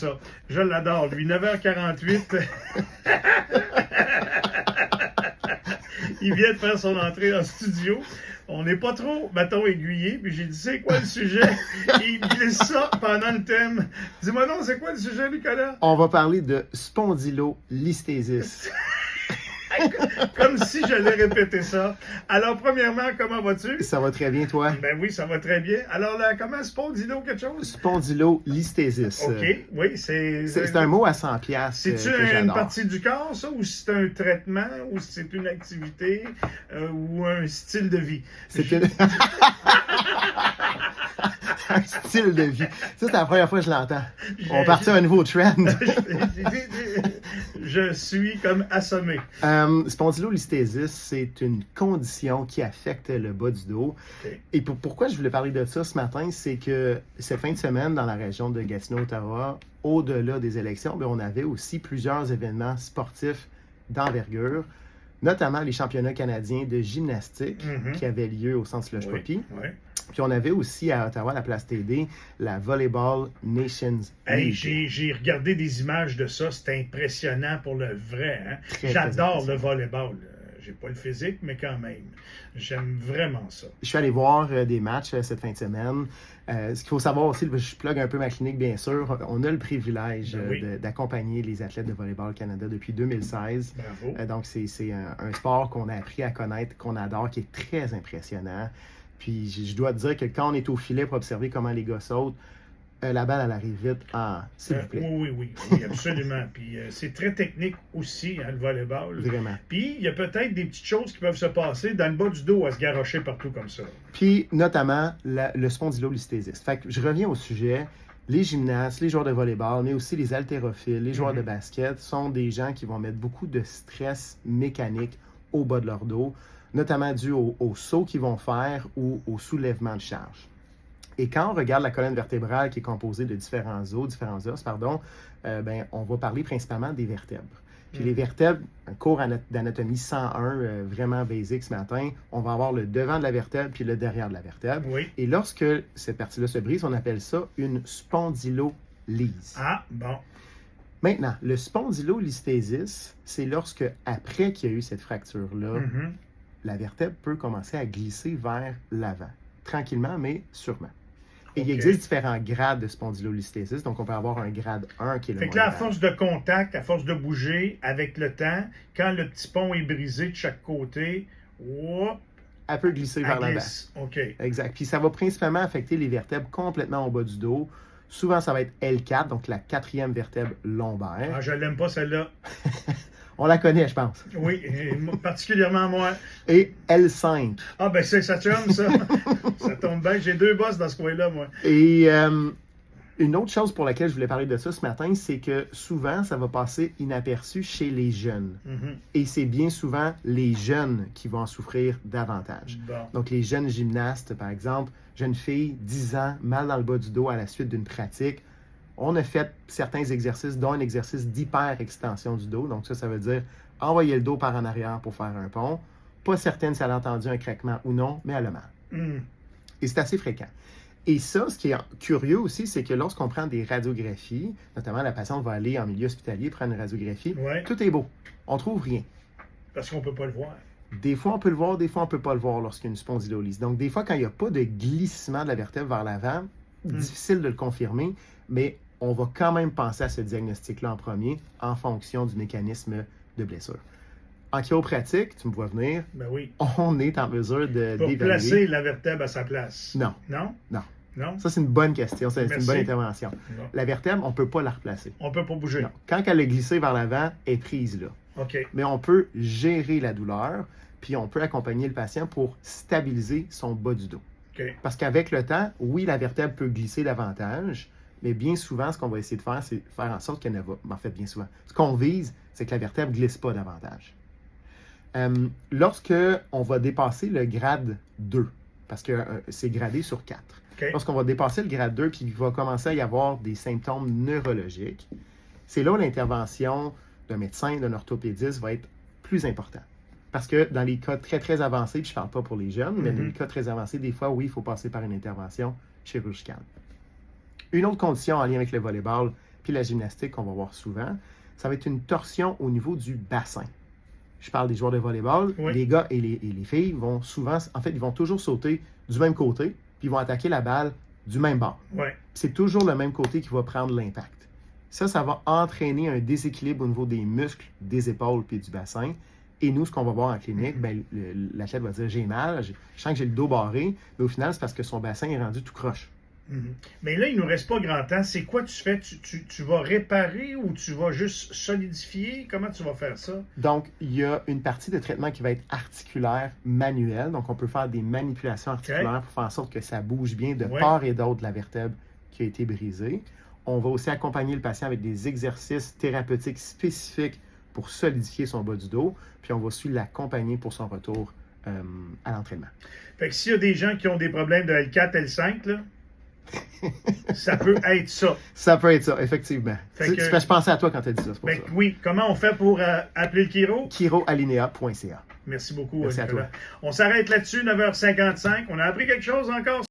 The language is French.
Ça, je l'adore, lui. 9h48. Il vient de faire son entrée en studio. On n'est pas trop, mettons, aiguillé. Puis j'ai dit, c'est quoi le sujet? Il glisse ça pendant le thème. Dis-moi non, c'est quoi le sujet, Nicolas? On va parler de spondylolisthésis. Comme si j'allais répéter ça. Alors, premièrement, comment vas-tu? Ça va très bien, toi? Ben oui, ça va très bien. Alors, là, comment, spondylo quelque chose? Spondylolisthésis. OK, oui, c'est... C'est un mot à 100 piastres. C'est-tu une partie du corps, ça, ou c'est un traitement, ou c'est une activité, ou un style de vie? C'est un style de vie. Ça, c'est la première fois que je l'entends. On partit à un nouveau trend. Je suis comme assommé. Spondylolisthésis, c'est une condition qui affecte le bas du dos. Okay. Et pourquoi je voulais parler de ça ce matin, c'est que cette fin de semaine, dans la région de Gatineau-Ottawa, au-delà des élections, on avait aussi plusieurs événements sportifs d'envergure, notamment les championnats canadiens de gymnastique qui avaient lieu au Centre Slush-Poppy. Oui. Puis on avait aussi à Ottawa, à la place TD, la Volleyball Nations League. Hey, j'ai regardé des images de ça, c'était impressionnant pour le vrai. Hein? Très, J'adore très le volleyball. J'ai pas le physique, mais quand même. J'aime vraiment ça. Je suis allé voir des matchs cette fin de semaine. Ce qu'il faut savoir aussi, je plug un peu ma clinique, bien sûr. On a le privilège d'accompagner les athlètes de Volleyball Canada depuis 2016. Bravo. Donc, c'est un sport qu'on a appris à connaître, qu'on adore, qui est très impressionnant. Puis, je dois te dire que quand on est au filet pour observer comment les gars sautent, la balle, elle arrive vite. S'il vous plaît. Oui, absolument. Puis c'est très technique aussi, hein, le volleyball. Vraiment. Puis il y a peut-être des petites choses qui peuvent se passer dans le bas du dos à se garrocher partout comme ça. Puis, notamment, le spondylolisthésis. Fait que je reviens au sujet. Les gymnastes, les joueurs de volleyball, mais aussi les haltérophiles, les joueurs de basket sont des gens qui vont mettre beaucoup de stress mécanique au bas de leur dos, notamment dû au saut qu'ils vont faire ou au soulèvement de charge. Et quand on regarde la colonne vertébrale qui est composée de différents os, on va parler principalement des vertèbres. Puis les vertèbres, un cours d'anatomie 101, vraiment basique ce matin, on va avoir le devant de la vertèbre puis le derrière de la vertèbre. Oui. Et lorsque cette partie-là se brise, on appelle ça une spondylolise. Ah, bon. Maintenant, le spondylolisthésis, c'est lorsque, après qu'il y a eu cette fracture-là, la vertèbre peut commencer à glisser vers l'avant, tranquillement, mais sûrement. Et il existe différents grades de spondylolisthésis. Donc, on peut avoir un grade 1 qui est le Fait que là, à force de contact, à force de bouger, avec le temps, quand le petit pont est brisé de chaque côté, elle peut glisser vers l'avant. OK. Exact. Puis ça va principalement affecter les vertèbres complètement au bas du dos. Souvent, ça va être L4, donc la quatrième vertèbre lombaire. Ah, je l'aime pas, celle-là. On la connaît, je pense. Oui, particulièrement moi. Et L5. Ah, ben c'est ça chum, ça. Ça tombe bien. J'ai deux bosses dans ce coin-là, moi. Et une autre chose pour laquelle je voulais parler de ça ce matin, c'est que souvent, ça va passer inaperçu chez les jeunes. Et c'est bien souvent les jeunes qui vont en souffrir davantage. Bon. Donc, les jeunes gymnastes, par exemple, jeune fille, 10 ans, mal dans le bas du dos à la suite d'une pratique. On a fait certains exercices, dont un exercice d'hyper-extension du dos. Donc ça veut dire envoyer le dos par en arrière pour faire un pont. Pas certaine si elle a entendu un craquement ou non, mais elle a mal. Et c'est assez fréquent. Et ça, ce qui est curieux aussi, c'est que lorsqu'on prend des radiographies, notamment la patiente va aller en milieu hospitalier prendre une radiographie, tout est beau. On trouve rien. Parce qu'on ne peut pas le voir. Des fois, on peut le voir, des fois, on ne peut pas le voir lorsqu'il y a une spondylolise. Donc, des fois, quand il n'y a pas de glissement de la vertèbre vers l'avant, difficile de le confirmer, mais on va quand même penser à ce diagnostic-là en premier en fonction du mécanisme de blessure. En chiropratique, tu me vois venir, ben oui. On est en mesure d'évaluer. Pour placer la vertèbre à sa place. Non. Non? Non. Non? Ça, c'est une bonne question. C'est une bonne intervention. Non. La vertèbre, on ne peut pas la replacer. On ne peut pas bouger. Non. Quand elle est glissée vers l'avant, elle est prise là. OK. Mais on peut gérer la douleur, puis on peut accompagner le patient pour stabiliser son bas du dos. OK. Parce qu'avec le temps, oui, la vertèbre peut glisser davantage, mais bien souvent, ce qu'on va essayer de faire, c'est faire en sorte qu'elle ne va... En fait, bien souvent. Ce qu'on vise, c'est que la vertèbre ne glisse pas davantage. Lorsque on va dépasser le grade 2, parce que c'est gradé sur 4, lorsqu'on va dépasser le grade 2, puis il va commencer à y avoir des symptômes neurologiques, c'est là où l'intervention d'un médecin, d'un orthopédiste va être plus importante. Parce que dans les cas très, très avancés, puis je ne parle pas pour les jeunes, mais dans les cas très avancés, des fois, oui, il faut passer par une intervention chirurgicale. Une autre condition en lien avec le volleyball, puis la gymnastique qu'on va voir souvent, ça va être une torsion au niveau du bassin. Je parle des joueurs de volleyball. Oui. Les gars et les filles vont souvent, en fait, ils vont toujours sauter du même côté, puis ils vont attaquer la balle du même bord. Oui. C'est toujours le même côté qui va prendre l'impact. Ça va entraîner un déséquilibre au niveau des muscles, des épaules puis du bassin. Et nous, ce qu'on va voir en clinique, l'athlète va dire « j'ai mal, je sens que j'ai le dos barré », mais au final, c'est parce que son bassin est rendu tout croche. Mais là, il ne nous reste pas grand temps. C'est quoi tu fais? Tu vas réparer ou tu vas juste solidifier? Comment tu vas faire ça? Donc, il y a une partie de traitement qui va être articulaire, manuelle. Donc, on peut faire des manipulations articulaires pour faire en sorte que ça bouge bien de part et d'autre de la vertèbre qui a été brisée. On va aussi accompagner le patient avec des exercices thérapeutiques spécifiques pour solidifier son bas du dos. Puis, on va aussi l'accompagner pour son retour à l'entraînement. Fait que s'il y a des gens qui ont des problèmes de L4, L5, là, ça peut être ça. Ça peut être ça, effectivement. Je pensais à toi quand tu as dit ça. C'est pour ça. Oui, comment on fait pour appeler le chiro? chiroalinea.ca. Merci beaucoup, Merci à toi. On s'arrête là-dessus, 9h55. On a appris quelque chose encore.